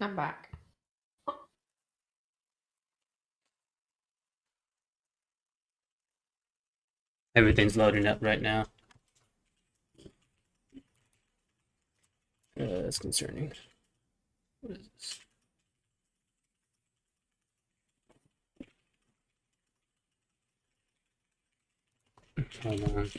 I'm back. Everything's loading up right now. That's concerning. What is this? Hold on.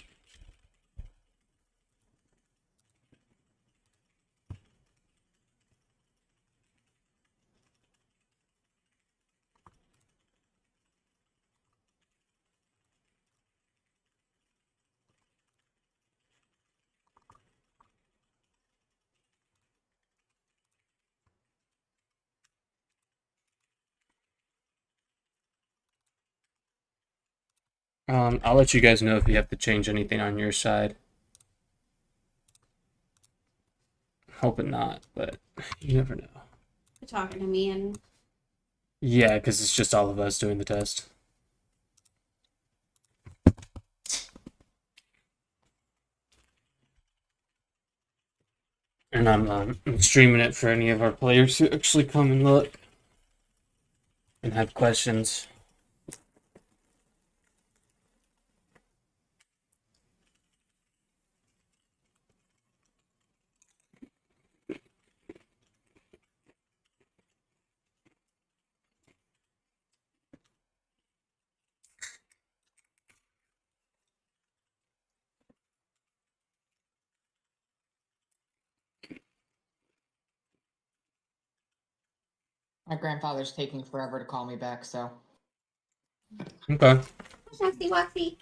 I'll let you guys know if you have to change anything on your side. Hoping not, but you never know. You're talking to me and Yeah, because it's just all of us doing the test. And I'm streaming it for any of our players who actually come and look and have questions. My grandfather's taking forever to call me back, so. Okay. Waxy Waxy.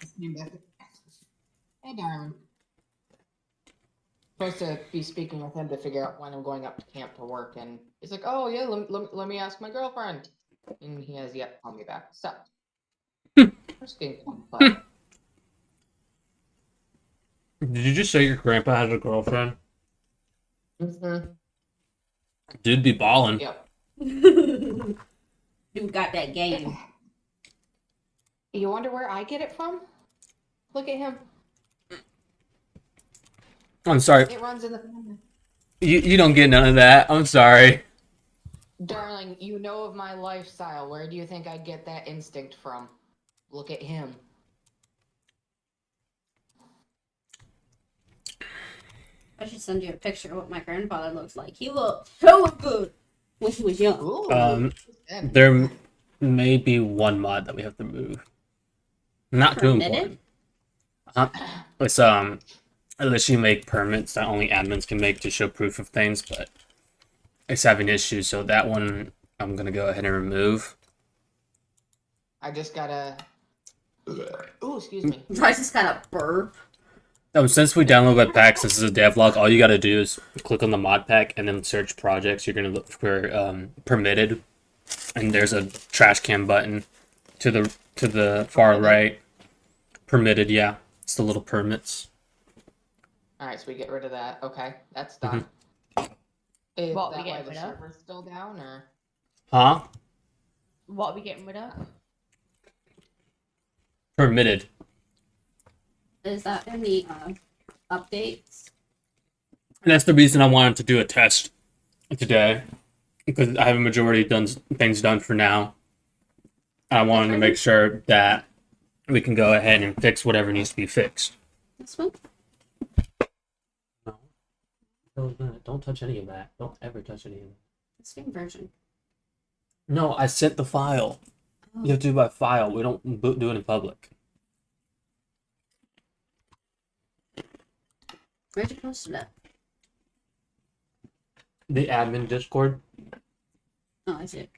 Hey, darling. Supposed to be speaking with him to figure out when I'm going up to camp to work, and he's like, "Oh yeah, let me ask my girlfriend," and he has yet to call me back. So, just getting fun. Did you just say your grandpa has a girlfriend? Mm-hmm. Dude be balling. Yep. You got that game. You wonder where I get it from? Look at him. I'm sorry. It runs in the family. You don't get none of that. I'm sorry. Darling, you know of my lifestyle. Where do you think I get that instinct from? Look at him. I should send you a picture of what my grandfather looks like. He looked so good when he was young. Ooh. There may be one mod that we have to move. Not too Permitted? important. It's unless you make permits that only admins can make to show proof of things, but it's having issues, so that one I'm gonna go ahead and remove. I just gotta. Oh, excuse me. I just kind of burp. Since we download Webpacks, this is a devlog. All you gotta do is click on the Modpack and then search projects. You're gonna look for permitted, and there's a trash can button to the far right. Permitted, yeah, it's the little permits. All right, so we get rid of that. Okay, that's done. Is What we that why getting the rid of? server's still down, or? Huh? What are we getting rid of? Permitted. Is that in the updates? And that's the reason I wanted to do a test today, because I have a majority done things done for now. I wanted to make sure that we can go ahead and fix whatever needs to be fixed. This one? No. Don't touch any of that. Don't ever touch any of that. The Steam version. No, I sent the file. You have to do by file. We don't do it in public. Where'd you post it at? The admin Discord. Oh, I see it.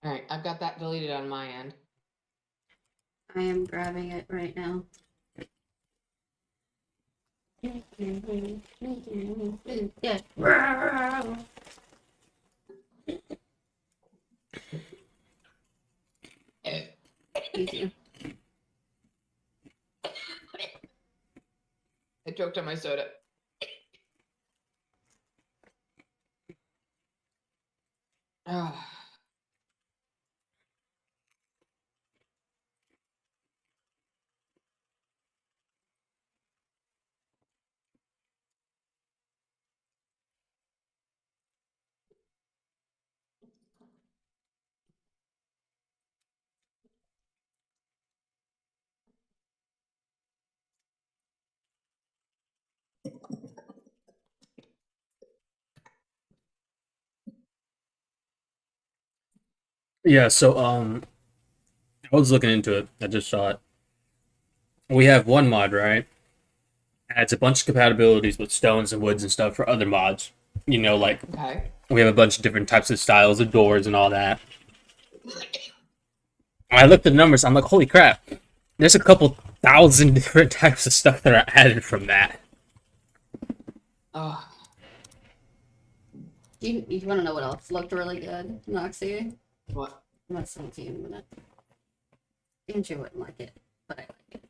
All right, I've got that deleted on my end. I am grabbing it right now. Yeah. Easy. I choked on my soda. Ah. Yeah, so I was looking into it. I just saw it. We have one mod, right? Adds a bunch of compatibilities with stones and woods and stuff for other mods. You know, like Okay. we have a bunch of different types of styles of doors and all that. When I looked at the numbers, I'm like, holy crap! There's a couple thousand different types of stuff that are added from that. Oh, You want to know what else looked really good, Noxie? what? I'm not send it to you in a minute. Andrew wouldn't like it, but I like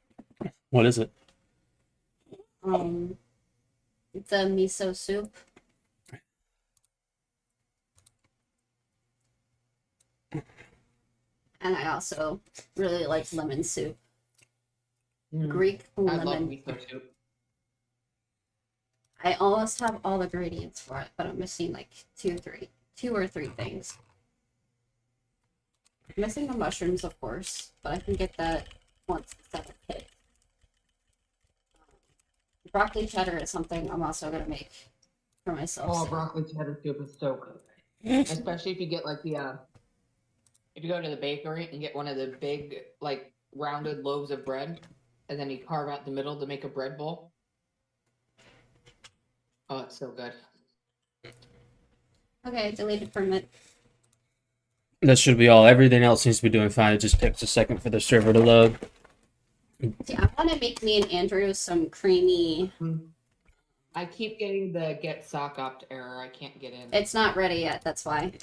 it. What is it? The miso soup. And I also really like lemon soup. Greek I love lemon. miso soup. I almost have all the ingredients for it, but I'm missing like two or three things. I'm missing the mushrooms, of course, but I can get that once it's at the pit. Broccoli cheddar is something I'm also gonna make for myself. Oh, soon. broccoli cheddar soup is so good. Especially if you get like the if you go to the bakery and get one of the big like rounded loaves of bread, and then you carve out the middle to make a bread bowl. Oh, it's so good. Okay, deleted permit. That should be all. Everything else seems to be doing fine. It just takes a second for the server to load. See, I want to make me and Andrew some creamy. I keep getting the get sock opt error. I can't get in. It's not ready yet. That's why.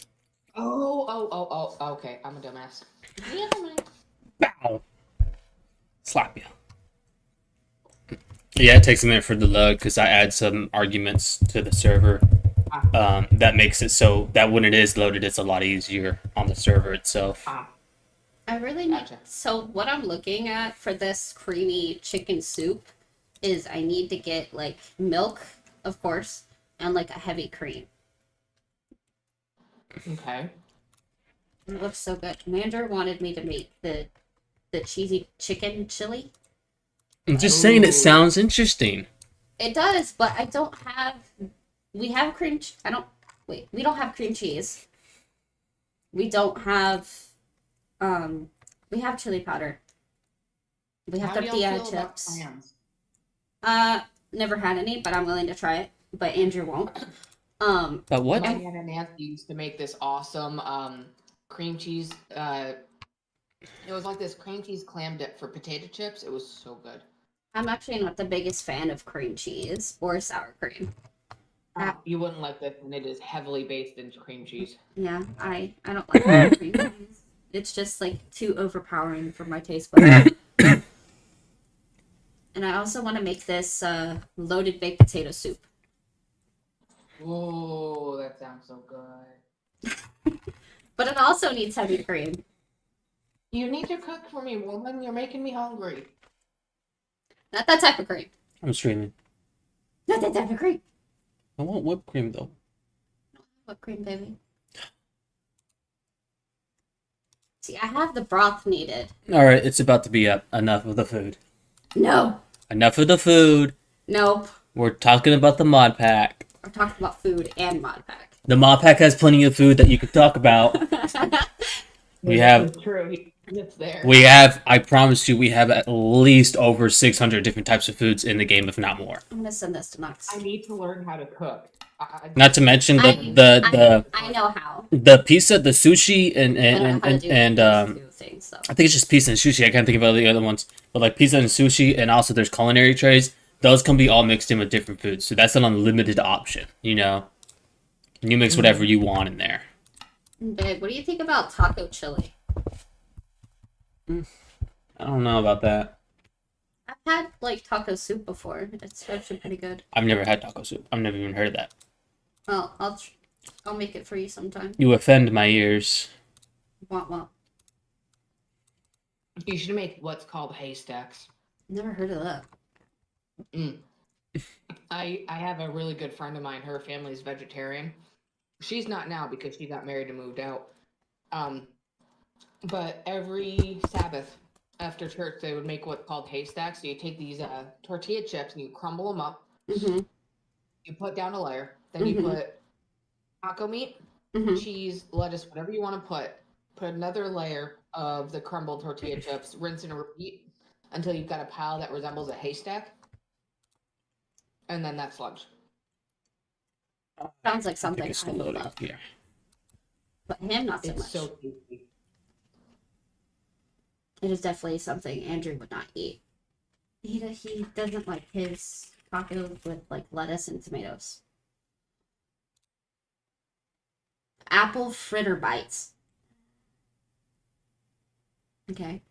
Oh. Okay, I'm a dumbass. Never mind. Bow. Slap you. Yeah, it takes a minute for the load because I add some arguments to the server. That makes it so that when it is loaded, it's a lot easier on the server itself. I really need. Gotcha. So what I'm looking at for this creamy chicken soup is I need to get like milk, of course, and like a heavy cream. Okay. It looks so good. Commander wanted me to make the cheesy chicken chili. I'm just saying it sounds interesting. It does, but I don't have. We have cream. I don't. Wait, we don't have cream cheese. We don't have. We have chili powder. We have How do y'all tortilla feel about chips. clams? Never had any, but I'm willing to try it. But Andrew won't. But what? My aunt and Nancy used to make this awesome cream cheese. It was like this cream cheese clam dip for potato chips. It was so good. I'm actually not the biggest fan of cream cheese or sour cream. You wouldn't like this, and it is heavily based in cream cheese. Yeah, I don't like sour cream cheese. It's just like too overpowering for my taste buds. And I also want to make this loaded baked potato soup. Oh, that sounds so good. But it also needs heavy cream. You need to cook for me, woman. You're making me hungry. Not that type of cream. I'm streaming. Not that type of cream. I want whipped cream though. What cream, baby? See, I have the broth needed. All right, it's about to be up. Enough of the food. No. Enough of the food. Nope. We're talking about the mod pack. We're talking about food and Modpack. The mod pack has plenty of food that you can talk about. We have. True. It's there. We have. I promise you, we have at least over 600 different types of foods in the game, if not more. I'm gonna send this to Knox. I need to learn how to cook. Not to mention I know how. the pizza, the sushi, I don't know how to do and those two things, though. I think it's just pizza and sushi. I can't think of all the other ones, but like pizza and sushi, and also there's culinary trays. Those can be all mixed in with different foods, so that's an unlimited option. You know, and you mix whatever you want in there. Babe, what do you think about taco chili? I don't know about that. I've had like taco soup before. It's actually pretty good. I've never had taco soup. I've never even heard of that. Well, I'll make it for you sometime. You offend my ears. Want. You should make what's called haystacks. Never heard of that. I have a really good friend of mine. Her family's vegetarian. She's not now because she got married and moved out. But every Sabbath after church, they would make what's called haystacks. So you take these tortilla chips and you crumble them up. Mm-hmm. You put down a layer. Then you put taco meat, cheese, lettuce, whatever you want to put. Put another layer of the crumbled tortilla chips. Rinse and repeat until you've got a pile that resembles a haystack. And then that's lunch. Sounds like I something think it's I would loading. love. Yeah. But him, not so It's much. so tasty. It is definitely something Andrew would not eat. He doesn't like his tacos with like lettuce and tomatoes. Apple fritter bites. Okay.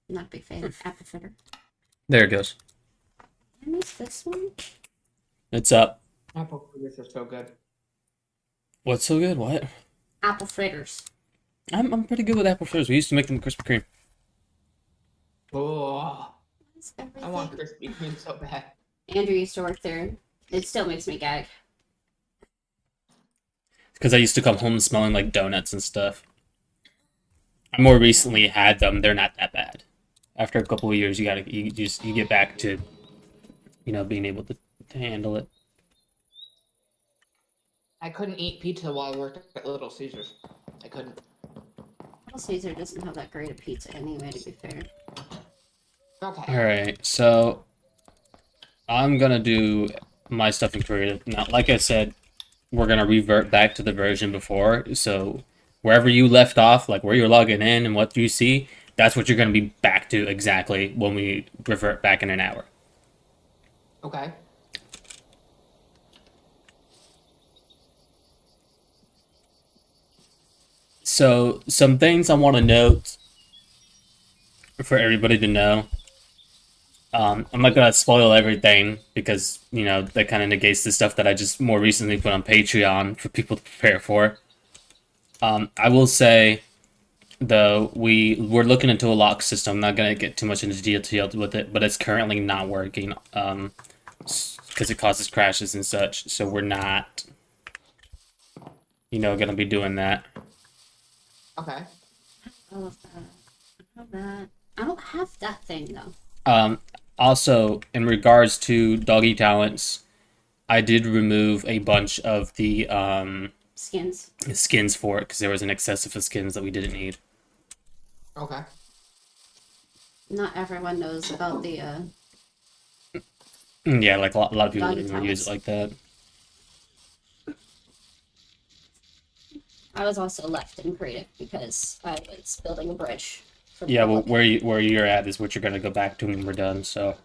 Not a big fan of apple fritter. There it goes. I missed this one. It's up. Apple fritters are so good. What's so good? What? Apple fritters. I'm pretty good with apple fritters. We used to make them with Krispy Kreme. Oh, What's I want everything? Krispy Kreme so bad. Andrew used to work there. It still makes me gag. Because I used to come home smelling like donuts and stuff. I more recently had them. They're not that bad. After a couple of years, you get back to, being able to handle it. I couldn't eat pizza while I worked at Little Caesars. I couldn't. Little Caesar doesn't have that great a pizza anyway, to be fair. Okay. Alright, so I'm gonna do my stuff in creative. Now, like I said, we're gonna revert back to the version before. So wherever you left off, like where you're logging in and what you see, that's what you're gonna be back to exactly when we revert back in an hour. Okay. So some things I want to note for everybody to know. I'm not gonna spoil everything because that kind of negates the stuff that I just more recently put on Patreon for people to prepare for. I will say, though, we're looking into a lock system. I'm not gonna get too much into detail with it, but it's currently not working because it causes crashes and such. So we're not, gonna be doing that. Okay. I love that. I love that. I don't have that thing though. Also, in regards to doggy talents, I did remove a bunch of the skins for it because there was an excessive of skins that we didn't need. Okay. Not everyone knows about the Yeah, like a lot of people Doggy didn't even use it like that. I was also left in creative because I was building a bridge. For the Yeah, well, public. where you're at is what you're gonna go back to when we're done. So,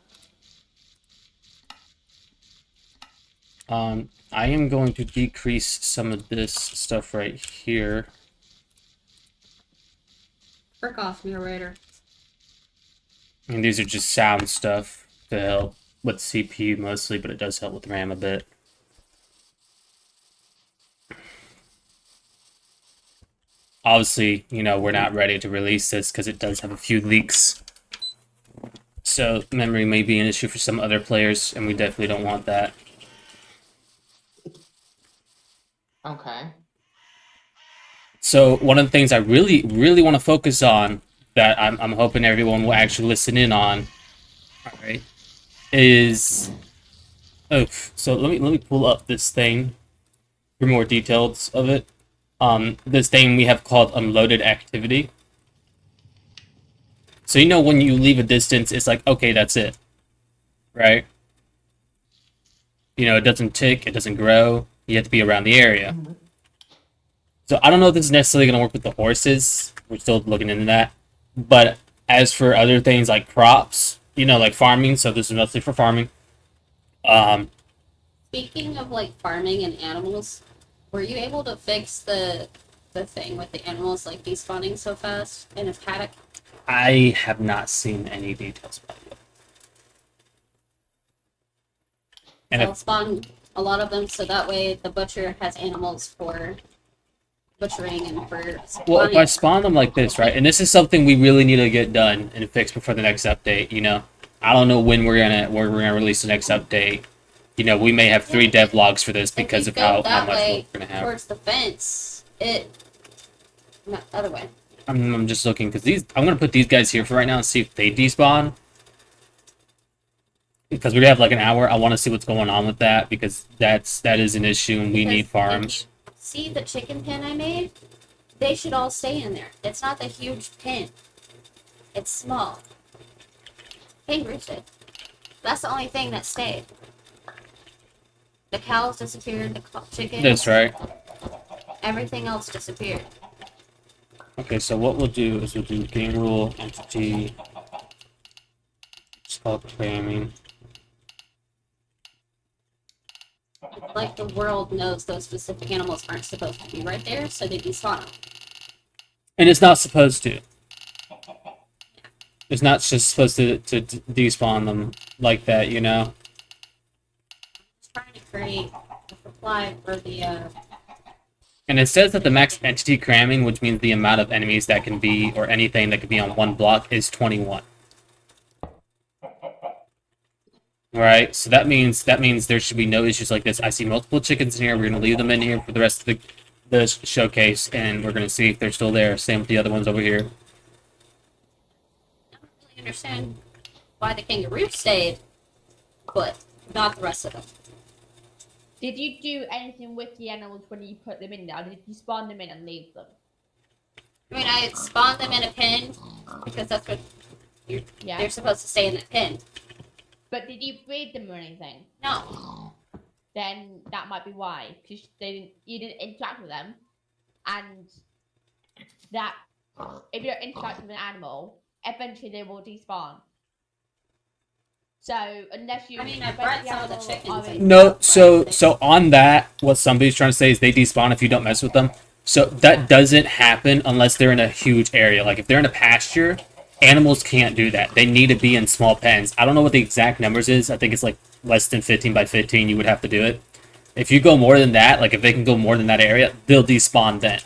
I am going to decrease some of this stuff right here. Frick off, narrator. And these are just sound stuff to help with CPU mostly, but it does help with RAM a bit. Obviously, we're not ready to release this because it does have a few leaks. So memory may be an issue for some other players, and we definitely don't want that. Okay. So one of the things I really, really want to focus on that I'm hoping everyone will actually listen in on, all right, is so let me pull up this thing for more details of it. This thing we have called unloaded activity. So when you leave a distance, it's like, okay, that's it, right? It doesn't tick, it doesn't grow. You have to be around the area. Mm-hmm. So I don't know if this is necessarily going to work with the horses. We're still looking into that. But as for other things like crops, like farming, so this is mostly for farming. Speaking of like farming and animals, were you able to fix the thing with the animals like despawning so fast in a paddock? I have not seen any details about it. And They'll spawn a lot of them, so that way the butcher has animals for butchering and for Well, if I spawning. spawn them like this, right, and this is something we really need to get done and fixed before the next update. You know, I don't know when we're gonna release the next update. You know, we may have 3 devlogs for this because If of you go how that much way work we're gonna have. towards the fence, no, other way. I'm just looking because I'm gonna put these guys here for right now and see if they despawn. Because we have like an hour, I want to see what's going on with that because that is an issue and we need Because farms. if you see the chicken pen I made? They should all stay in there. It's not the huge pen. It's small. Kangaroo did. That's the only thing that stayed. The cows disappeared, the chickens. That's right. Everything else disappeared. Okay, so what we'll do is we'll do game rule entity. It's called claiming. It's like the world knows those specific animals aren't supposed to be right there, so they despawn them. And it's not supposed to. It's not just supposed to despawn them like that, you know? Just trying to create a supply for the, And it says that the max entity cramming, which means the amount of enemies that can be, or anything that can be on one block, is 21. Right, so that means there should be no issues like this. I see multiple chickens in here. We're gonna leave them in here for the rest of the showcase, and we're gonna see if they're still there. Same with the other ones over here. I don't really understand why the kangaroo stayed, but not the rest of them. Did you do anything with the animals when you put them in there? Or did you spawn them in and leave them? I mean, I spawned them in a pen, because that's what Yeah. they're supposed to stay in that pen. But did you breed them or anything? No. Then that might be why, because you didn't interact with them, and that if you don't interact with an animal, eventually they will despawn. So unless you, I mean, I bred some of the chickens and- No, so on that, what somebody's trying to say is they despawn if you don't mess with them. So that doesn't happen unless they're in a huge area. Like if they're in a pasture, animals can't do that. They need to be in small pens. I don't know what the exact numbers is. I think it's like less than 15 by 15 you would have to do it. If you go more than that, like if they can go more than that area, they'll despawn then.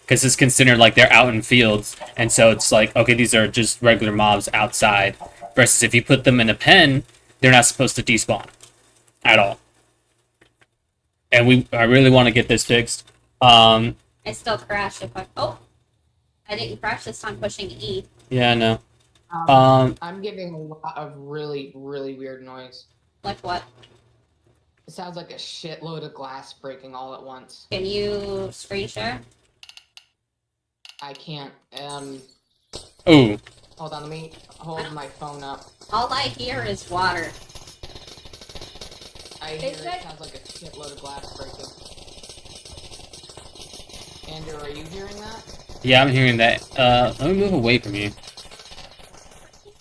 Because it's considered like they're out in fields. And so it's like, okay, these are just regular mobs outside. Versus if you put them in a pen, they're not supposed to despawn. At all. And I really want to get this fixed. I still crash if I... Oh! I didn't crash this time pushing E. Yeah, I know. I'm getting a lot of really, really weird noise. Like what? It sounds like a shitload of glass breaking all at once. Can you screen share? I can't. Ooh. Hold on, let me hold my phone up. All I hear is water. I hear Is it that- sounds like a shitload of glass breaking. Andrew, are you hearing that? Yeah, I'm hearing that. Let me move away from you.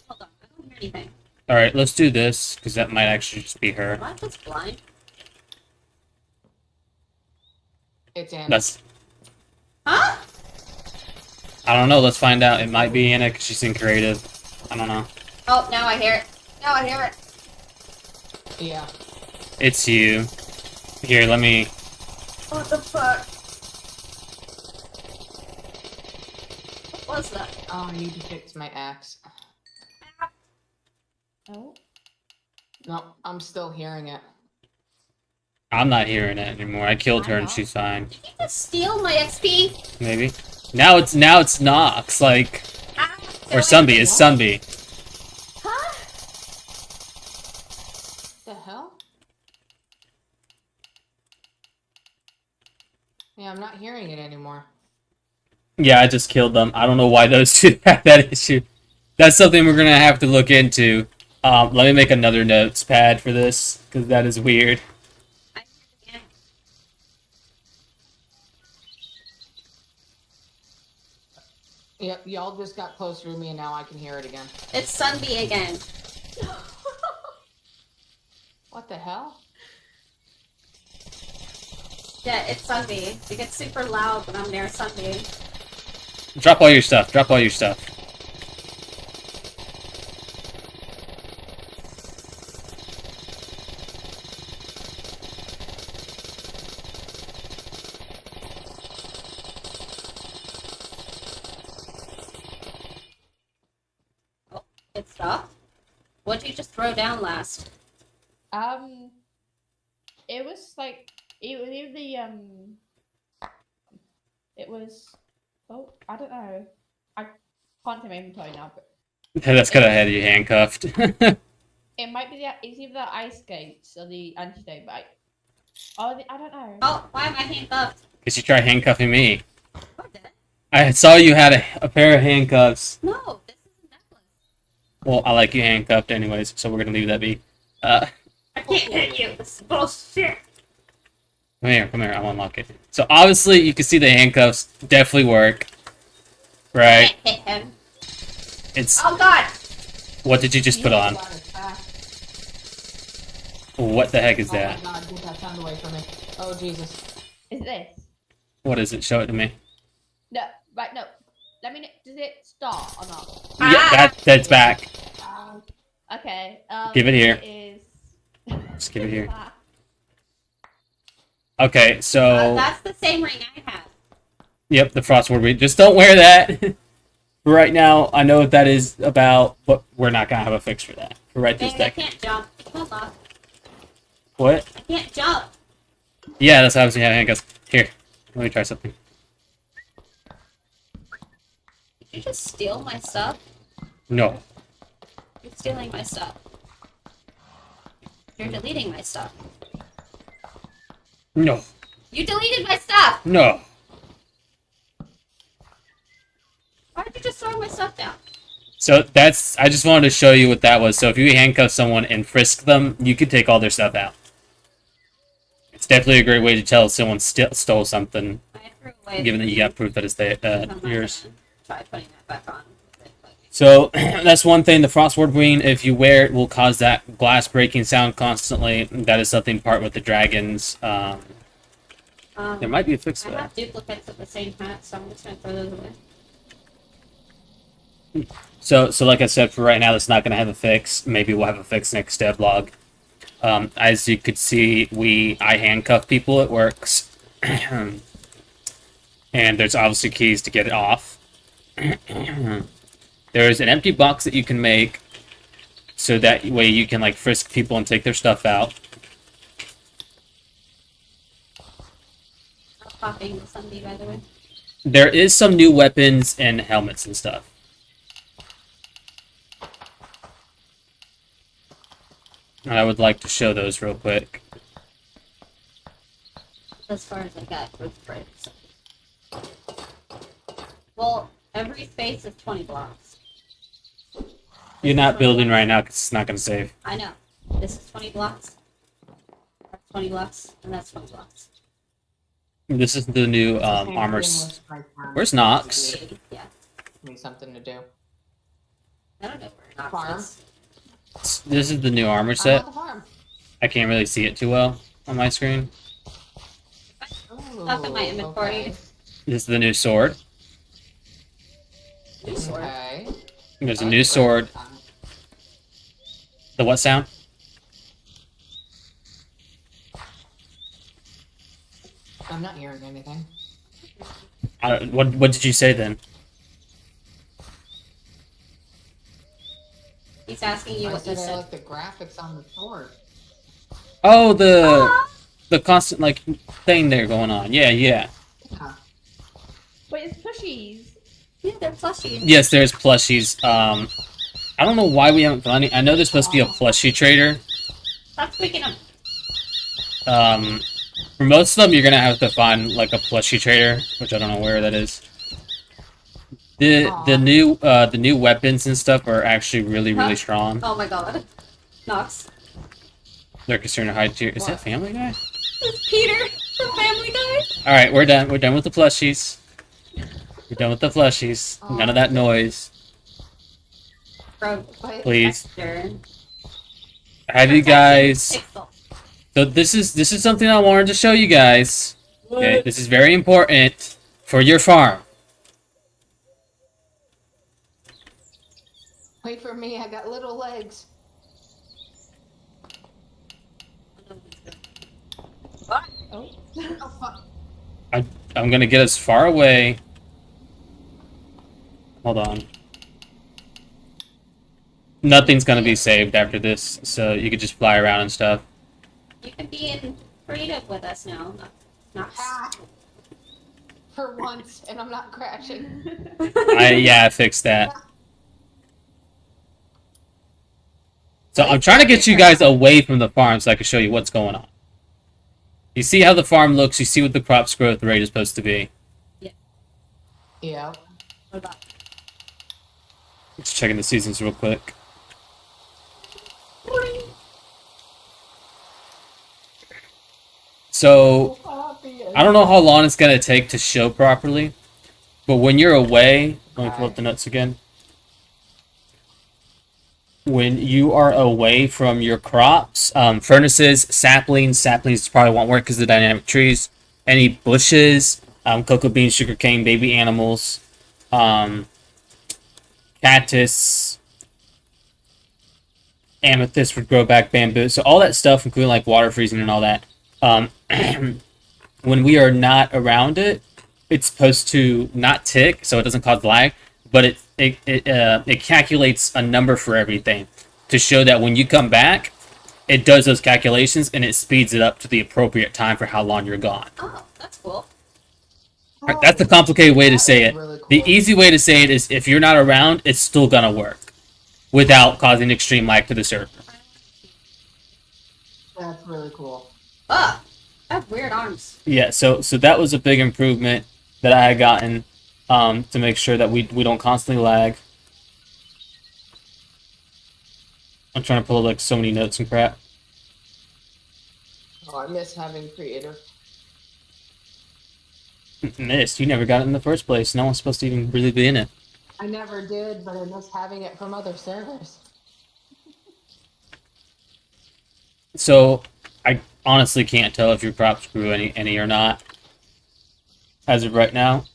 Hold on, I don't hear anything. Alright, let's do this, because that might actually just be her. Am I just blind? It's Andrew. That's... Huh? I don't know, let's find out. It might be Anna, because she's in creative. I don't know. Oh, now I hear it. Now I hear it. Yeah. It's you. Here, let me... What the fuck? What was that? Oh, I need to fix my axe. Oh. No, I'm still hearing it. I'm not hearing it anymore. I killed her and she's fine. Did you just steal my XP? Maybe. Now it's Nox, like... Ah, Or Sunby, it's Sunby. Huh? The hell? Yeah, I'm not hearing it anymore. Yeah, I just killed them. I don't know why those two had that issue. That's something we're gonna have to look into. Let me make another notes pad for this, because that is weird. I hear it again. Yep, y'all just got closer to me and now I can hear it again. It's Sunby again. What the hell? Yeah, it's Sunby. It gets super loud when I'm near Sunby. Drop all your stuff. Drop all your stuff. Good stuff. What'd you just throw down last? It was like it was either the it was oh I don't know. I can't see my inventory now, but That's because I had you handcuffed. it might be it's either the ice skates or the antidote, but I don't know. Oh, why am I handcuffed? Because you tried handcuffing me. Oh, did it? I saw you had a pair of handcuffs. No, this is a necklace. Well, I like you handcuffed anyways, so we're gonna leave that be. I can't hit you. This is bullshit. Come here, I'll unlock it. So obviously you can see the handcuffs definitely work. Right? Can't hit him. It's Oh god! what did you just put on? God, it's back. What the heck is Oh that? my god, get that sound away from me. Oh Jesus. Is this? What is it? Show it to me. No, right, no. Let me know. Does it start or not? Yeah, that's back. Okay. Give it here. It is... Just give it here. Okay, so That's the same ring I have. yep, the frostward weed. Just don't wear that. Right now, I know what that is about, but we're not gonna have a fix for that. For right this Dang, I second. can't jump. Hold on. What? I can't jump. Yeah, that's how I was gonna have handcuffs. Here, let me try something. Did you just steal my stuff? No. You're stealing my stuff. You're deleting my stuff. No. You deleted my stuff! No. Why did you just throw my stuff down? So that's, I just wanted to show you what that was. So if you handcuff someone and frisk them, you could take all their stuff out. It's definitely a great way to tell if someone stole something, I threw away given that you got proof that it's I'm not yours. gonna try putting that back on. So that's one thing. The frostward wing, if you wear it, will cause that glass breaking sound constantly. That is something part with the dragons. There might be a fix for I that. have duplicates of the same hat, so I'm just gonna throw those away. So like I said, for right now, that's not going to have a fix. Maybe we'll have a fix next devlog. As you could see, I handcuff people. It works. And there's obviously keys to get it off. There's an empty box that you can make, so that way you can like frisk people and take their stuff out. I'm popping the Sunday, by the way. There is some new weapons and helmets and stuff. And I would like to show those real quick. As far as I got with friends. Well, every space is 20 blocks. You're not building right now because it's not going to save. I know. This is 20 blocks. That's 20 blocks, and that's 20 blocks. This is the new armor. Where's Nox? Yeah. Give me something to do. I don't know where Knox Farm. is. This is the new armor I'm set. on the farm. I can't really see it too well on my screen. Stuff in my inventory. Okay. This is the new sword. New sword. Okay. There's a new sword. The what sound? I'm not hearing anything. What did you say then? He's asking you I what you said I said. like the graphics on the sword. Oh, the constant like thing there going on. Yeah. Wait, it's plushies. Yeah, they're plushies. Yes, there's plushies. I don't know why we haven't found any. I know there's supposed to be a plushie trader. Stop tweaking them. For most of them, you're gonna have to find like a plushie trader, which I don't know where that is. The new weapons and stuff are actually really strong. Oh my god. Knox. They're concerned to hide tier. Is that What? Family Guy? It's Peter from Family Guy. All right, we're done. We're done with the plushies. We're done with the plushies. None of that noise. Bro, Please. Texture. Have you guys? Pixel. So this is something I wanted to show you guys. Okay, this is very important for your farm. Wait for me, I got little legs. What? Oh. Oh fuck. I'm gonna get as far away. Hold on. Nothing's gonna be saved after this, so you could just fly around and stuff. You can be in creative with us now. Not Ah, for once, and I'm not crashing. I fixed that. So I'm trying to get you guys away from the farm so I can show you what's going on. You see how the farm looks, you see what the crop's growth rate is supposed to be. Yeah. What about? Just checking the seasons real quick. So I don't know how long it's gonna take to show properly, but when you're away, let me pull up the notes again. When you are away from your crops, furnaces, saplings probably won't work because of the dynamic trees. Any bushes, cocoa beans, sugarcane, baby animals, cactus, amethyst would grow back, bamboo. So all that stuff, including like water freezing and all that. When we are not around it, it's supposed to not tick, so it doesn't cause lag, but it calculates a number for everything to show that when you come back, it does those calculations and it speeds it up to the appropriate time for how long you're gone. Oh, that's cool. That's the complicated way to say it. Really cool. The easy way to say it is if you're not around, it's still gonna work without causing extreme lag to the server. That's really cool. Ah, I have weird arms. Yeah, so that was a big improvement that I had gotten to make sure that we don't constantly lag. I'm trying to pull like so many notes and crap. Oh, I miss having creative. Missed. You never got it in the first place. No one's supposed to even really be in it. I never did, but I miss having it from other servers. So I honestly can't tell if your crops grew any or not as of right now.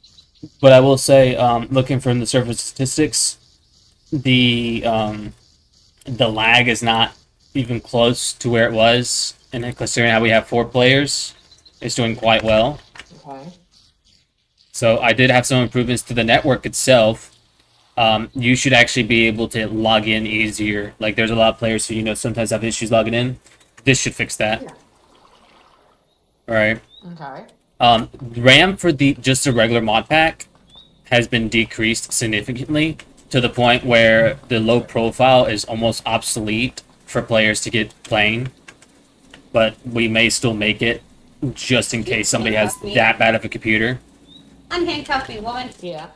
But I will say, looking from the server statistics, the lag is not even close to where it was, and considering how we have 4 players, it's doing quite well. Okay. So I did have some improvements to the network itself. You should actually be able to log in easier. Like there's a lot of players who sometimes have issues logging in. This should fix that. Yeah. All right. Okay. RAM for just the regular mod pack has been decreased significantly to the point where the low profile is almost obsolete for players to get playing. But we may still make it just in case somebody has that bad of a computer. Unhandcuff me, woman. Yeah.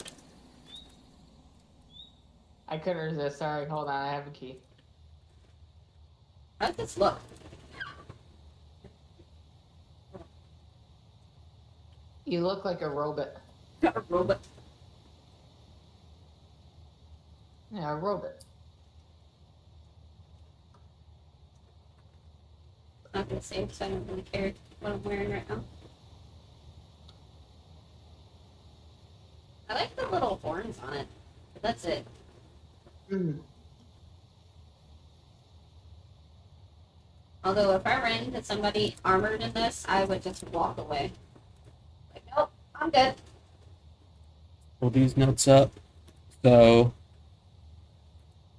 I couldn't resist. Sorry, hold on. I have a key. How does this look? You look like a robot. A robot. Yeah, a robot. Not gonna say because I don't really care what I'm wearing right now. I like the little horns on it, but that's it. Mm. Although if I ran into somebody armored in this, I would just walk away. Like, nope, I'm good. Pull these notes up. So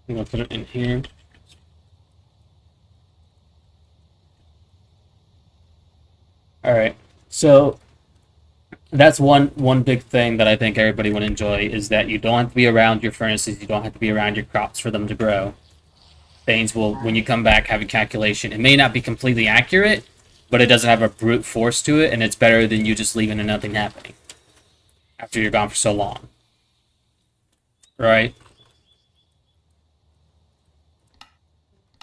I'm gonna put it in here. All right. So that's one big thing that I think everybody would enjoy is that you don't have to be around your furnaces. You don't have to be around your crops for them to grow. Things will, when you come back, have a calculation. It may not be completely accurate, but it doesn't have a brute force to it, and it's better than you just leaving and nothing happening after you're gone for so long. Right?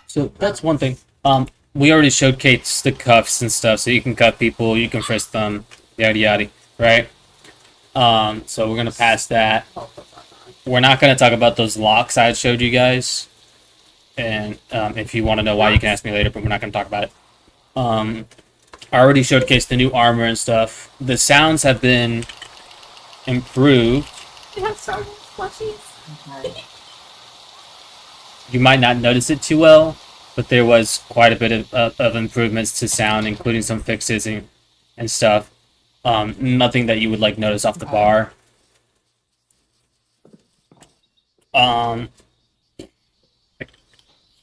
So that's one thing. We already showcased the cuffs and stuff, so you can cuff people, you can frisk them, yada yada, right? So we're gonna pass that. We're not gonna talk about those locks I showed you guys. And if you want to know why, you can ask me later, but we're not going to talk about it. I already showcased the new armor and stuff. The sounds have been improved. You have Star Wars plushies? Okay. You might not notice it too well, but there was quite a bit of improvements to sound, including some fixes and stuff. Nothing that you would like notice off the bar.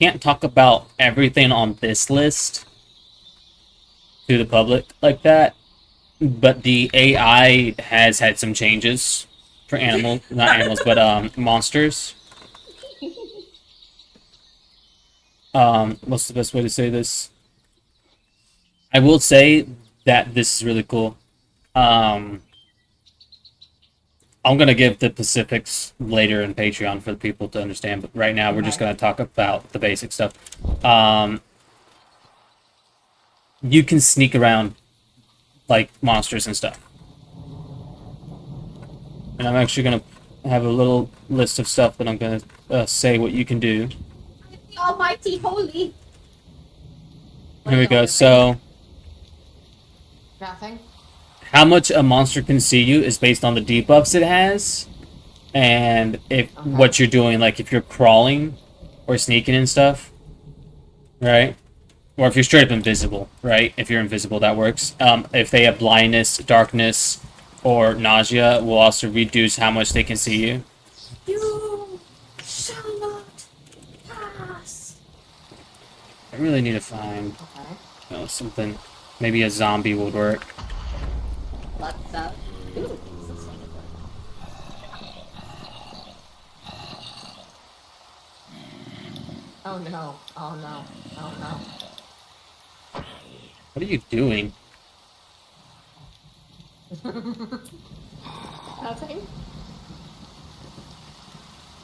can't talk about everything on this list to the public like that, but the AI has had some changes for animals, not animals, but monsters. What's the best way to say this? I will say that this is really cool. Um, I'm gonna give the specifics later in Patreon for the people to understand, but right now we're just gonna talk about the basic stuff. Um, you can sneak around like monsters and stuff, and I'm actually gonna have a little list of stuff that I'm gonna say what you can do. The Almighty Holy. Here we go. So, Nothing. how much a monster can see you is based on the debuffs it has, and if what you're doing, like if you're crawling or sneaking and stuff, right? Or if you're straight up invisible, right? If you're invisible, that works. If they have blindness, darkness, or nausea, will also reduce how much they can see you. You shall not pass. I really need to find Okay. something. Maybe a zombie would work. What's up? Ooh, sustainable. Oh no. Oh no. Oh no. What are you doing? Nothing?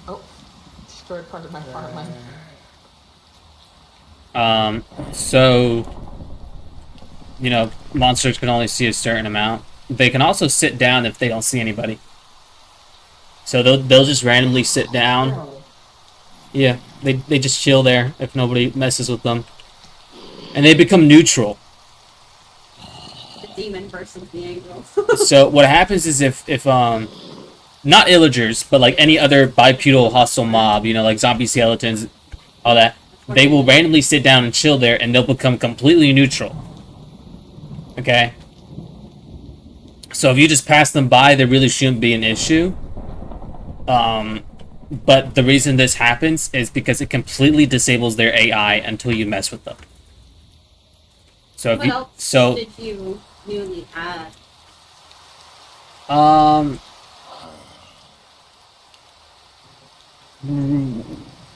Oh. Destroyed part of my apartment. So, monsters can only see a certain amount. They can also sit down if they don't see anybody. So they'll just randomly sit down. Oh. Yeah, they just chill there if nobody messes with them. And they become neutral. The demon versus the angel. So what happens is if not illagers, but like any other bipedal hostile mob, like zombie skeletons, all that, they will randomly sit down and chill there, and they'll become completely neutral. Okay? So if you just pass them by, there really shouldn't be an issue. But the reason this happens is because it completely disables their AI until you mess with them. So if What else did you newly add?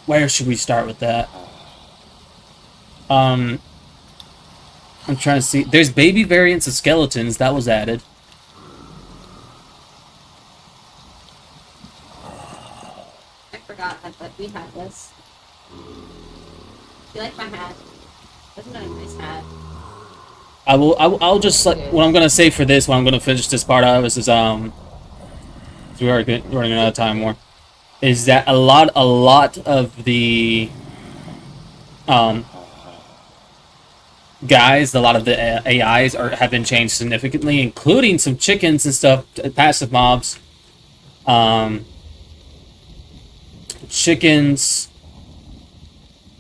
Where should we start with that? I'm trying to see. There's baby variants of skeletons that was added. I forgot that we had this. Do you like my hat? Isn't that a nice hat? I'll just like what I'm gonna say for this. What I'm gonna finish this part of is so we are running out of time more. Is that a lot of the guys, a lot of the AIs have been changed significantly, including some chickens and stuff, passive mobs. Chickens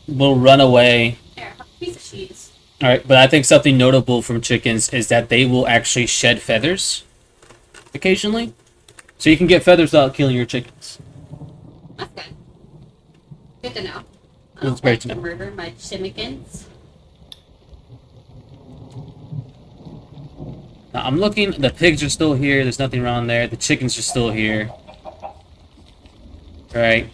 will run away. Here, have a piece of cheese. All right, but I think something notable from chickens is that they will actually shed feathers occasionally, so you can get feathers without killing your chickens. That's good. Good to know. I It's don't great like to to know. murder my chimmikins. Now, I'm looking. The pigs are still here. There's nothing wrong there. The chickens are still here. All right.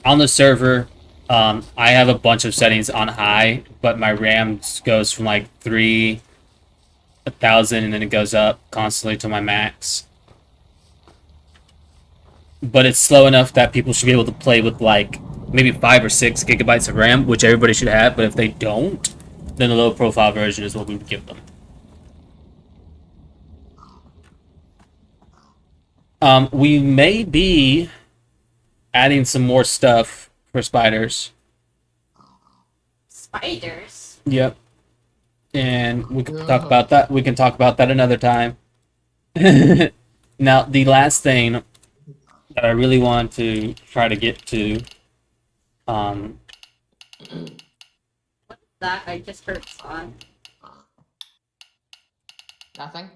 On the server, I have a bunch of settings on high, but my RAM goes from like 3,000 and then it goes up constantly to my max. But it's slow enough that people should be able to play with like maybe 5 or 6 gigabytes of RAM, which everybody should have. But if they don't, then the low profile version is what we would give them. We may be adding some more stuff for spiders. Spiders? Yep. And we can talk about that. We can talk about that another time. Now, the last thing that I really want to try to get to, What's that? I just heard song. Nothing?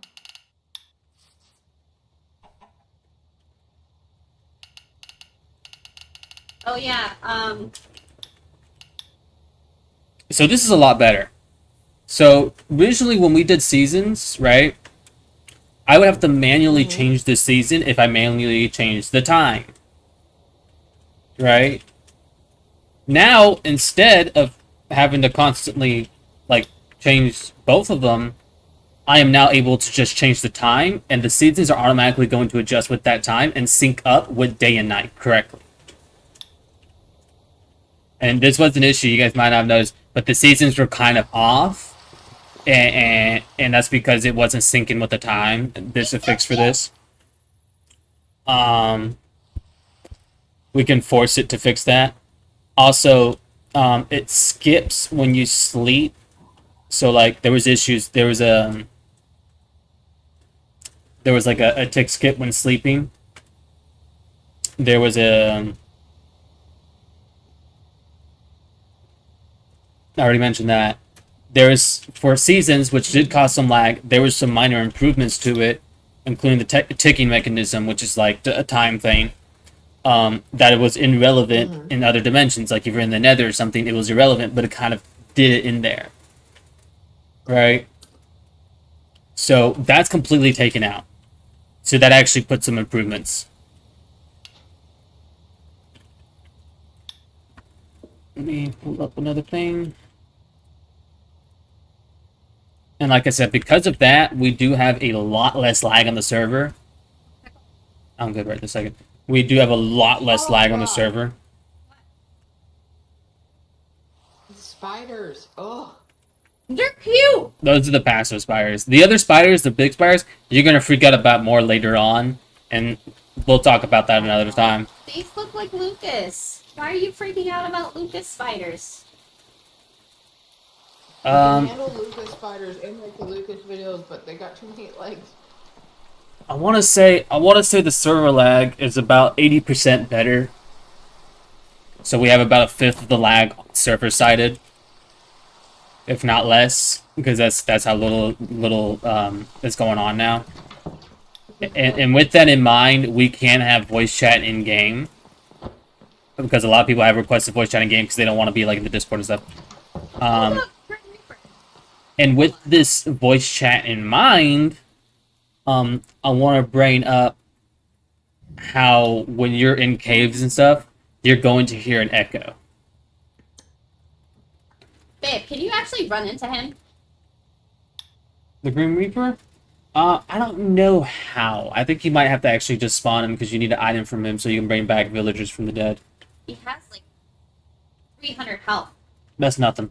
Oh yeah, So this is a lot better. So originally when we did seasons, right, I would have to manually change the season if I manually changed the time. Right? Now, instead of having to constantly like change both of them, I am now able to just change the time, and the seasons are automatically going to adjust with that time and sync up with day and night correctly. And this was an issue you guys might not have noticed, but the seasons were kind of off, and that's because it wasn't syncing with the time. There's a fix for this. We can force it to fix that. Also, it skips when you sleep. So like there was issues. There was like a tick skip when sleeping. There was a I already mentioned that. There's for seasons, which did cause some lag. There was some minor improvements to it, including the ticking mechanism, which is like a time thing. That it was irrelevant in other dimensions. Like if you're in the Nether or something, it was irrelevant, but it kind of did it in there, right? So that's completely taken out. So that actually put some improvements. Let me pull up another thing. And like I said, because of that, we do have a lot less lag on the server. I'm good right this second. We do have a lot less lag on the server. The spiders. Oh. They're cute. Those are the passive spiders. The other spiders, the big spiders, you're gonna freak out about more later on, and we'll talk about that another time. These look like Lucas. Why are you freaking out about Lucas spiders? I can handle Lucas spiders and like the Lucas videos, but they got too many legs. I want to say the server lag is about 80% better. So we have about a fifth of the lag server sided, if not less, because that's how little is going on now. And with that in mind, we can have voice chat in game, because a lot of people have requested voice chat in game because they don't want to be like in the Discord and stuff. And with this voice chat in mind, I want to bring up how when you're in caves and stuff, you're going to hear an echo. Babe, can you actually run into him? The Grim Reaper? I don't know how. I think you might have to actually just spawn him because you need an item from him so you can bring back villagers from the dead. He has like 300 health. That's nothing.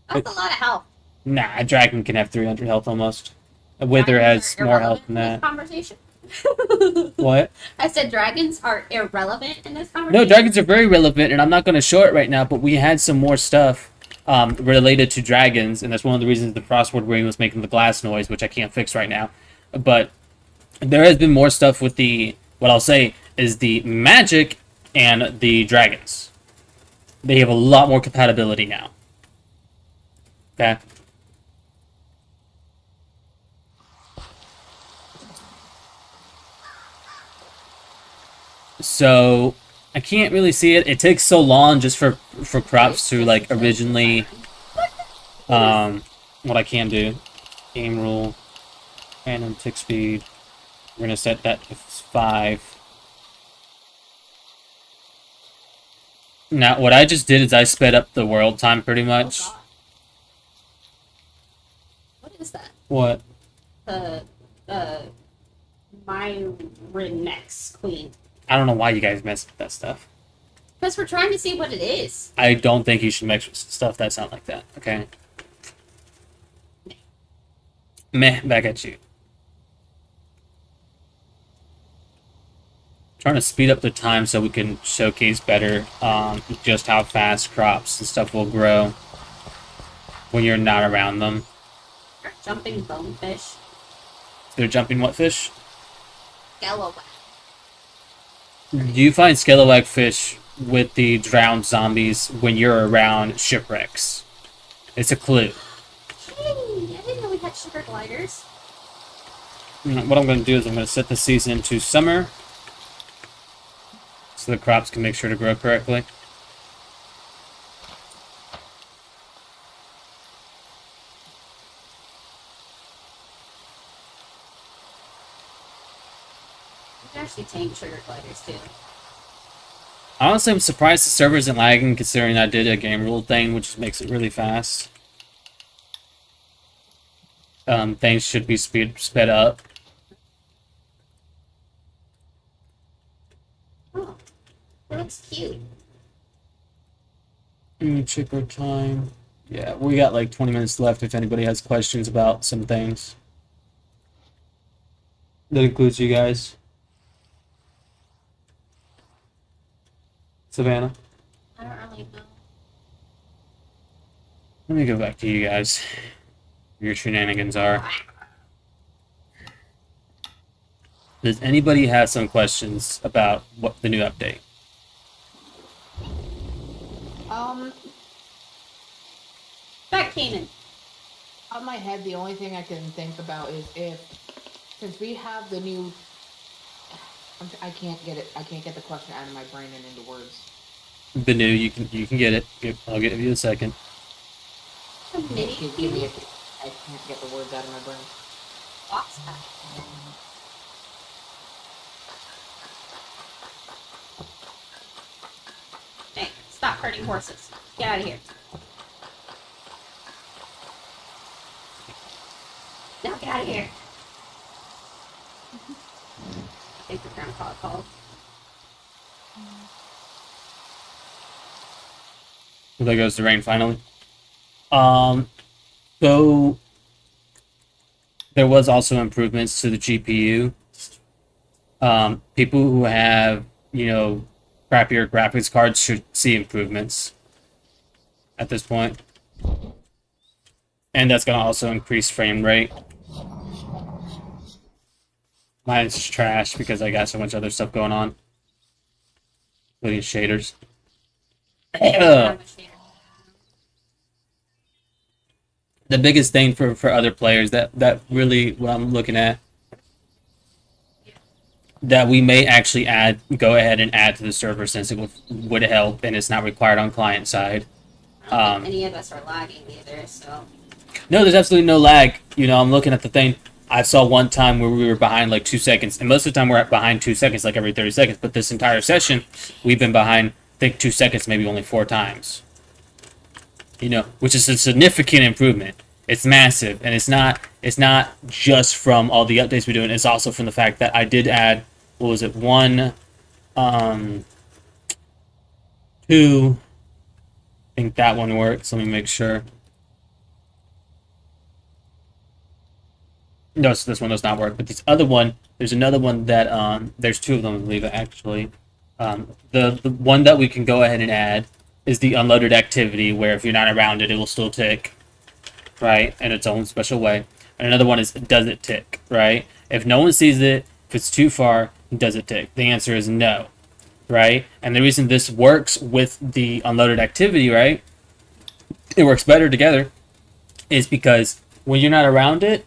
That's a lot of health. Nah, a dragon can have 300 health almost. A wither has more health than that. Conversation. What? I said dragons are irrelevant in this conversation. No, dragons are very relevant, and I'm not going to show it right now, but we had some more stuff related to dragons, and that's one of the reasons the Frostward ring was making the glass noise, which I can't fix right now. But there has been more stuff with what I'll say is the magic and the dragons. They have a lot more compatibility now. Okay? So I can't really see it. It takes so long just for crops to like originally what I can do. Game rule. Random tick speed. We're gonna set that to 5. Now what I just did is I sped up the world time pretty much. Oh, what is that? What? The Myrenex Queen. I don't know why you guys mess with that stuff. Because we're trying to see what it is. I don't think you should mix with stuff that sound like that, okay? Meh, back at you. Trying to speed up the time so we can showcase better just how fast crops and stuff will grow when you're not around them. They're jumping bonefish. They're jumping what fish? Scallowag. You find scalawag fish with the drowned zombies when you're around shipwrecks. It's a clue. Hey, I didn't know we had sugar gliders. What I'm going to do is I'm going to set the season to summer so the crops can make sure to grow correctly. actually tank trigger gliders too. Honestly, I'm surprised the server isn't lagging considering I did a game rule thing, which makes it really fast. Things should be sped up. Oh, that looks cute. Let me check our time. Yeah, we got like 20 minutes left if anybody has questions about some things. That includes you guys. Savannah? I don't really know. Let me go back to you guys. Your shenanigans are. Does anybody have some questions about what the new update? Back Kanan. On my head, the only thing I can think about is since we have the new, I can't get it. I can't get the question out of my brain and into words. The new, you can get it. I'll give you a second. A mini Give me I can't get the words out of my brain. box pack. Hey, stop hurting horses. Get out of here. Now get out of here. I think your grandpa called. There goes the rain finally. So there was also improvements to the GPU. People who have, crappier graphics cards should see improvements at this point. And that's going to also increase frame rate. Mine's trash because I got so much other stuff going on, including shaders. The biggest thing for other players that really what I'm looking at that we may actually go ahead and add to the server since it would help and it's not required on client side. I don't think any of us are lagging either, so. No, there's absolutely no lag. I'm looking at the thing. I saw one time where we were behind like 2 seconds, and most of the time we're behind 2 seconds, like every 30 seconds. But this entire session, we've been behind, I think, 2 seconds, maybe only 4 times. Which is a significant improvement. It's massive, and it's not just from all the updates we're doing. It's also from the fact that I did add, what was it, 2. I think that one works. Let me make sure. No, so this one does not work. But this other one, there's another one that there's 2 of them, I believe, actually. The one that we can go ahead and add is the unloaded activity, where if you're not around it, it will still tick, right, in its own special way. And another one is, does it tick, right? If no one sees it, if it's too far, does it tick? The answer is no, right? And the reason this works with the unloaded activity, right, it works better together, is because when you're not around it,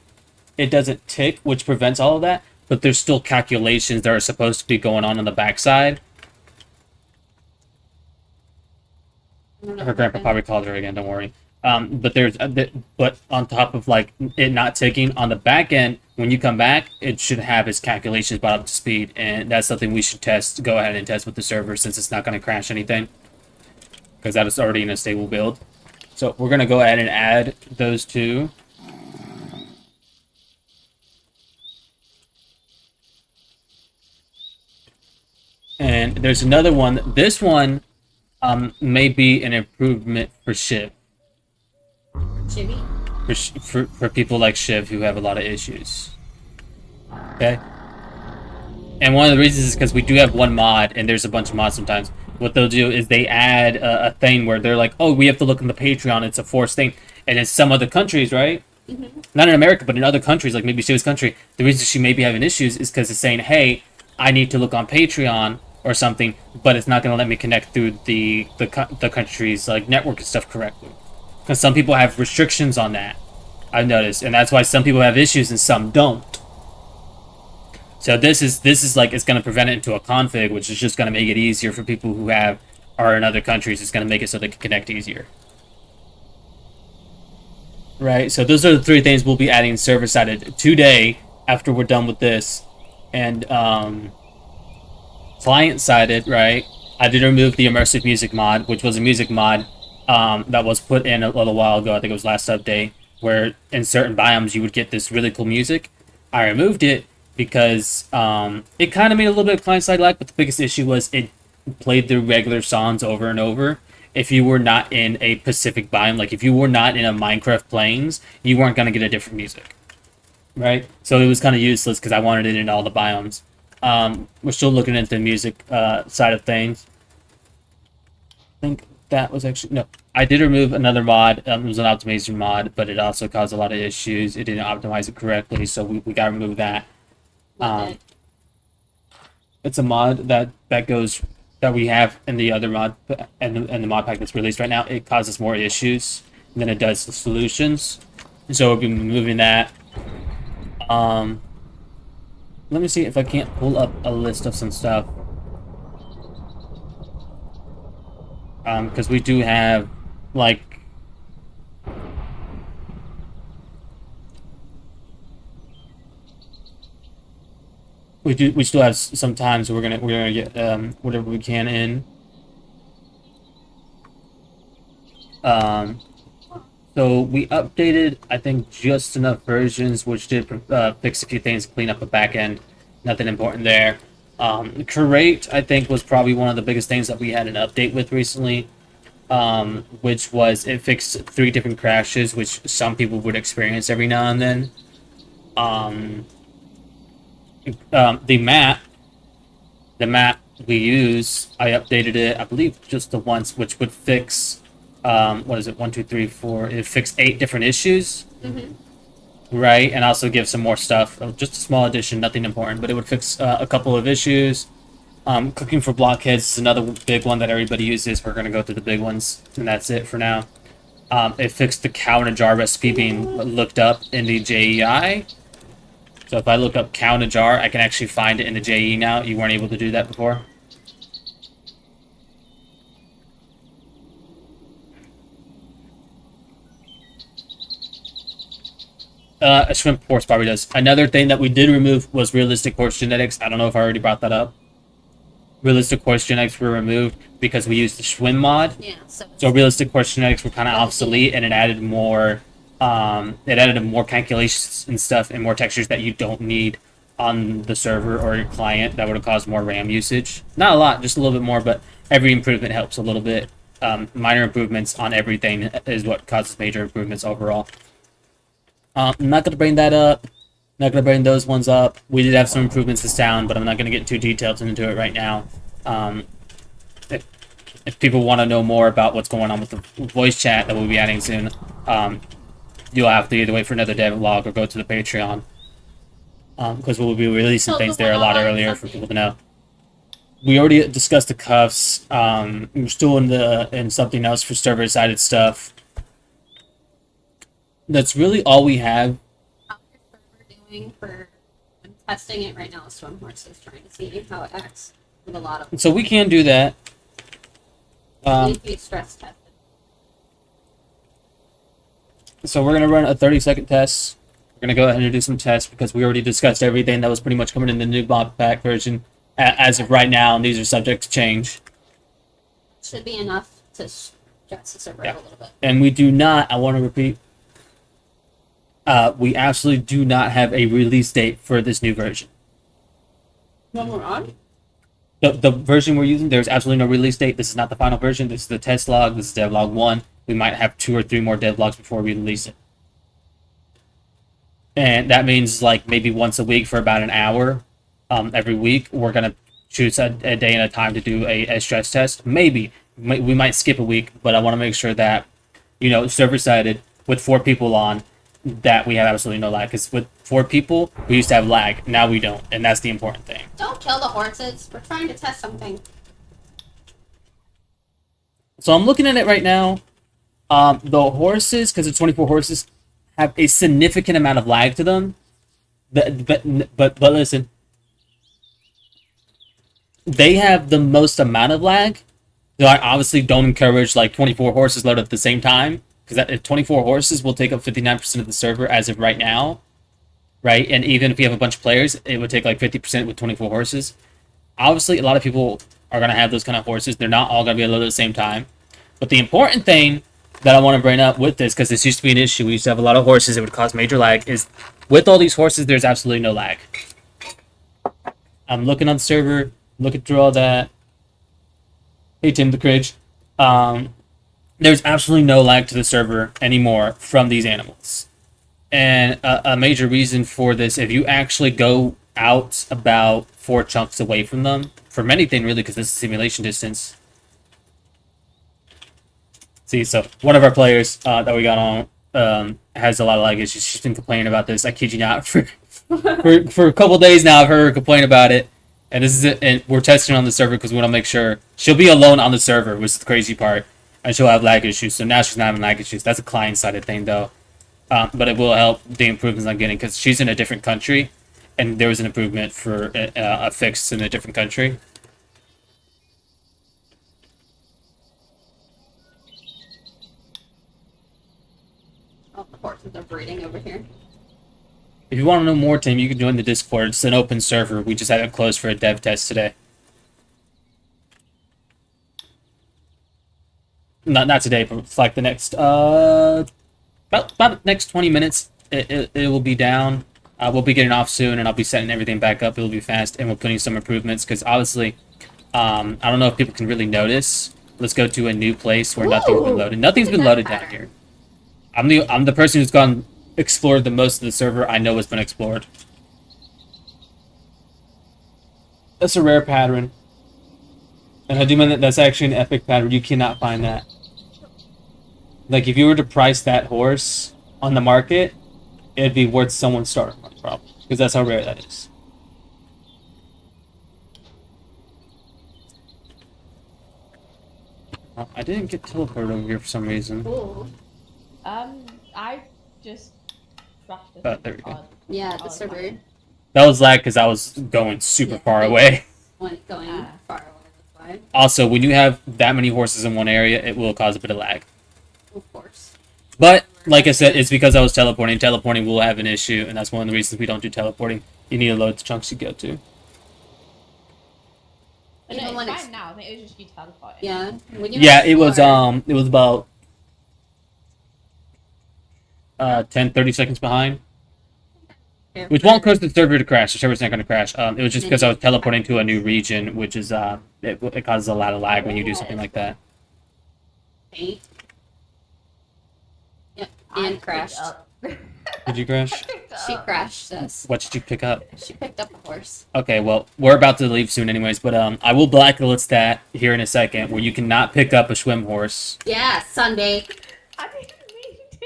it doesn't tick, which prevents all of that, but there's still calculations that are supposed to be going on the backside. Her grandpa probably called her again, don't worry. But on top of like it not ticking on the back end, when you come back, it should have its calculations brought up to speed, and that's something we should go ahead and test with the server since it's not going to crash anything, because that is already in a stable build. So we're going to go ahead and add those 2. And there's another one. This one may be an improvement for Shiv. Chivy? For people like Shiv who have a lot of issues. Okay? And one of the reasons is because we do have one mod, and there's a bunch of mods sometimes. What they'll do is they add a thing where they're like, oh, we have to look in the Patreon. It's a forced thing. And in some other countries, right? Mm-hmm. Not in America, but in other countries, like maybe Shiv's country, the reason she may be having issues is because it's saying, hey, I need to look on Patreon or something, but it's not going to let me connect through the country's like network and stuff correctly. Because some people have restrictions on that, I've noticed, and that's why some people have issues and some don't. So this is like, it's going to prevent it into a config, which is just going to make it easier for people who are in other countries. It's going to make it so they can connect easier. Right, so those are the 3 things we'll be adding server-sided today after we're done with this. And client-sided, right, I did remove the immersive music mod, which was a music mod that was put in a little while ago. I think it was last update, where in certain biomes you would get this really cool music. I removed it because it kind of made a little bit of client-side lag, but the biggest issue was it played the regular songs over and over. If you were not in a Pacific biome, like if you were not in a Minecraft Plains, you weren't going to get a different music, right? So it was kind of useless because I wanted it in all the biomes. We're still looking into the music side of things. I think that was actually... No, I did remove another mod. It was an optimization mod, but it also caused a lot of issues. It didn't optimize it correctly, so we got to remove that. Okay. It's a mod that goes... that we have in the other mod and the mod pack that's released right now. It causes more issues than it does the solutions, so we'll be moving that. Let me see if I can't pull up a list of some stuff, because we do have like we still have some time, so we're gonna get whatever we can in. So we updated, I think, just enough versions, which did fix a few things, clean up the back end. Nothing important there. Curate, I think, was probably one of the biggest things that we had an update with recently, which was it fixed 3 different crashes, which some people would experience every now and then. The map we use, I updated it, I believe, just the once, which would fix, what is it, 1, 2, 3, 4, it fixed 8 different issues, right, and also give some more stuff, just a small addition, nothing important, but it would fix a couple of issues. Cooking for blockheads is another big one that everybody uses. We're going to go through the big ones, and that's it for now. It fixed the cow in a jar recipe being looked up in the JEI. So if I look up cow in a jar, I can actually find it in the JE now. You weren't able to do that before. A shrimp horse probably does. Another thing that we did remove was realistic horse genetics. I don't know if I already brought that up. Realistic horse genetics were removed because we used the swim mod. Yeah. So realistic horse genetics were kind of obsolete, and it added more. It added more calculations and stuff and more textures that you don't need on the server or your client. That would have caused more RAM usage. Not a lot, just a little bit more, but every improvement helps a little bit. Minor improvements on everything is what causes major improvements overall. I'm not going to bring that up. Not going to bring those ones up. We did have some improvements to sound, but I'm not going to get too detailed into it right now. If people want to know more about what's going on with the voice chat that we'll be adding soon, you'll have to either wait for another devlog or go to the Patreon, because we'll be releasing things there a lot earlier for people to know. We already discussed the cuffs. We're still in something else for server-sided stuff. That's really all we have. How's your server doing for? I'm testing it right now. Swim horses, trying to see how it acts with a lot of. So we can do that. Need to be stress tested. So we're gonna run a 30-second test. We're gonna go ahead and do some tests because we already discussed everything that was pretty much coming in the new Modpack version as of right now, and these are subject to change. Should be enough to stress the server a little bit. And we do not. I want to repeat. We absolutely do not have a release date for this new version. When we're on? The version we're using, there's absolutely no release date. This is not the final version. This is the test log. This is devlog 1. We might have 2 or 3 more devlogs before we release it. And that means like maybe once a week for about an hour every week. We're going to choose a day and a time to do a stress test. Maybe. We might skip a week, but I want to make sure that, server-sided with 4 people on, that we have absolutely no lag. Because with 4 people, we used to have lag. Now we don't. And that's the important thing. Don't kill the horses. We're trying to test something. So I'm looking at it right now. The horses, because it's 24 horses, have a significant amount of lag to them. But listen. They have the most amount of lag. So I obviously don't encourage like 24 horses loaded at the same time. Because if 24 horses will take up 59% of the server as of right now, right? And even if you have a bunch of players, it would take like 50% with 24 horses. Obviously, a lot of people are going to have those kind of horses. They're not all going to be loaded at the same time. But the important thing that I want to bring up with this, because this used to be an issue, we used to have a lot of horses, it would cause major lag, is with all these horses, there's absolutely no lag. I'm looking on the server, looking through all that. Hey, Tim the Cridge. There's absolutely no lag to the server anymore from these animals. And a major reason for this, if you actually go out about 4 chunks away from them, from anything really, because this is simulation distance. See, so one of our players that we got on has a lot of lag issues. She's been complaining about this. I kid you not, for a couple days now, I've heard her complain about it. And this is it. And we're testing on the server because we want to make sure she'll be alone on the server, which is the crazy part, and she'll have lag issues. So now she's not having lag issues. That's a client-sided thing, though. But it will help the improvements I'm getting because she's in a different country, and there was an improvement for a fix in a different country. Oh, the horses are breeding over here. If you want to know more, Tim, you can join the Discord. It's an open server. We just had it closed for a dev test today. Not today, but for like the next about the next 20 minutes, it will be down. We'll be getting off soon, and I'll be setting everything back up. It'll be fast, and we're putting some improvements because obviously, I don't know if people can really notice. Let's go to a new place where nothing's been loaded. Nothing's been loaded down here. I'm the person who's gone explored the most of the server I know has been explored. That's a rare pattern. And I do mean that that's actually an epic pattern. You cannot find that. Like, if you were to price that horse on the market, it'd be worth someone's starting money, probably. Because that's how rare that is. I didn't get teleported over here for some reason. Ooh. I just crashed it. Oh, there we go. Yeah, the server That was lag because I was going super far away. went going far away. That's why. Also, when you have that many horses in one area, it will cause a bit of lag. Of course. But, like I said, it's because I was teleporting. Teleporting will have an issue, and that's one of the reasons we don't do teleporting. You need to load the chunks you go to. But Even no, when it's it's fine now. I think it was just you teleporting. yeah. When you Yeah, it was explore- about 10, 30 seconds behind. Yeah, Which won't cause the server to crash. The server's not going to crash. It was just because I was teleporting to a new region, which is it causes a lot of lag when you do something like that. 8. Yep, I and crashed. picked up. Did you crash? She crashed us. What did you pick up? She picked up a horse. Okay, well, we're about to leave soon anyways, but I will blacklist that here in a second, where you cannot pick up a swim horse. Yeah, Sunday. I didn't mean to.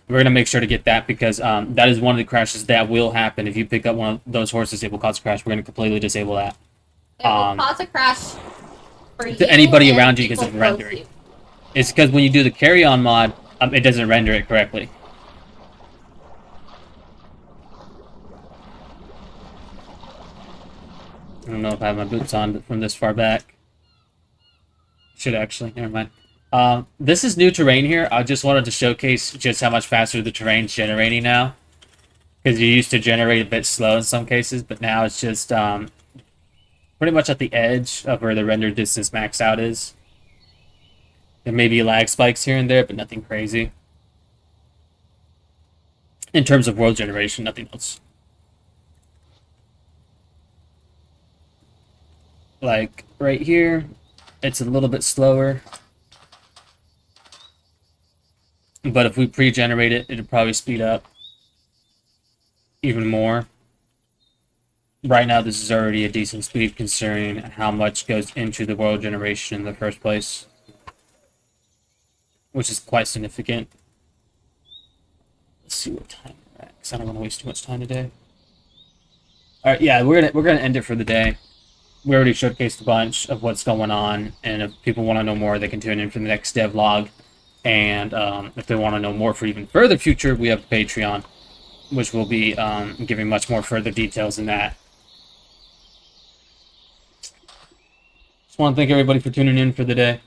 We're going to make sure to get that because that is one of the crashes that will happen. If you pick up one of those horses, it will cause a crash. We're going to completely disable that. It will cause a crash for you To anybody and around you because people of close rendering. you. It's because when you do the carry-on mod, it doesn't render it correctly. I don't know if I have my boots on from this far back. Should actually, never mind. This is new terrain here. I just wanted to showcase just how much faster the terrain's generating now. Because you used to generate a bit slow in some cases, but now it's just pretty much at the edge of where the render distance max out is. There may be lag spikes here and there, but nothing crazy. In terms of world generation, nothing else. Like, right here, it's a little bit slower. But if we pre-generate it, it'll probably speed up even more. Right now, this is already a decent speed considering how much goes into the world generation in the first place, which is quite significant. Let's see what time we're at, because I don't want to waste too much time today. All right, yeah, we're gonna end it for the day. We already showcased a bunch of what's going on, and if people want to know more, they can tune in for the next devlog. And if they want to know more for even further future, we have Patreon, which will be giving much more further details in that. Just want to thank everybody for tuning in for the day.